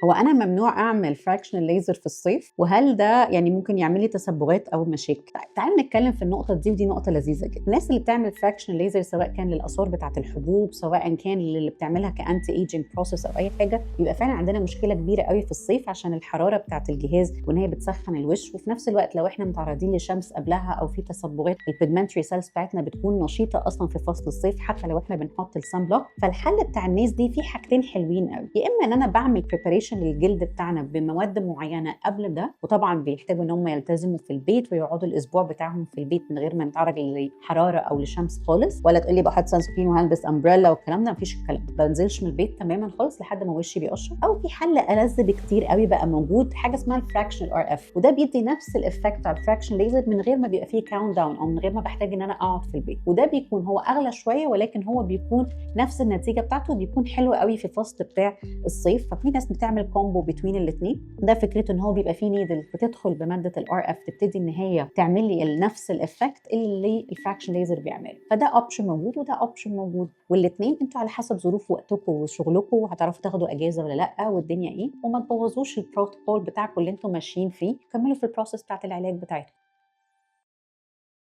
هو انا ممنوع اعمل فراكشنال ليزر في الصيف؟ وهل ده يعني ممكن يعمل لي تسببات او مشاكل؟ طيب تعالوا نتكلم في النقطه دي، ودي نقطه لذيذه جدا. الناس اللي بتعمل فراكشنال ليزر سواء كان للاثار بتاعه الحبوب، سواء كان اللي بتعملها كانتي ايجنج بروسيس او اي حاجه، بيبقى فعلا عندنا مشكله كبيره قوي في الصيف عشان الحراره بتاعه الجهاز، وان هي بتسخن الوش. وفي نفس الوقت لو احنا متعرضين للشمس قبلها او في تسببات، البيجمنتري سيلز بتاعتنا بتكون نشيطه اصلا في فصل الصيف حتى لو احنا بنحط السان بلوك. فالحل بتاع الناس دي في حاجتين حلوين قوي، يا اما ان انا بعمل بريباريشن للجلد بتاعنا بمواد معينه قبل ده، وطبعا بيحتاجوا ان هم يلتزموا في البيت ويقعدوا الاسبوع بتاعهم في البيت من غير ما نتعرض لحراره او لشمس خالص. ولا تقول لي بحط سان سكرين وهلبس امبريلا والكلام ده، مفيش الكلام ده. ما بنزلش من البيت تماما خالص لحد ما وشي بيقشر. او في حل ألذ بكتير قوي بقى موجود، حاجه اسمها الفراكشنال ار اف، وده بيدي نفس الافكت على الفراكشن ليزر من غير ما بيبقى فيه كاونت داون، او من غير ما بحتاج ان انا اقعد في البيت. وده بيكون هو اغلى شويه، ولكن هو بيكون نفس النتيجه بتاعته، بيكون حلو قوي في الفصل بتاع الصيف. ففي ناس بتعمل كومبو بين الاثنين. ده فكرته ان هو بيبقى فيه نيدل بتدخل بماده الار اف، تبتدي ان هي تعمل لي نفس الافكت اللي الفراكشن ليزر بيعمله. فده اوبشن موجود وده اوبشن موجود، والاثنين انتوا على حسب ظروف وقتكم وشغلكم هتعرفوا تاخدوا اجازه ولا لا، والدنيا ايه. وما تبوظوش البروتوكول بتاعكم اللي انتوا ماشيين فيه. كملوا في البروسيس بتاعت العلاج بتاعتكم.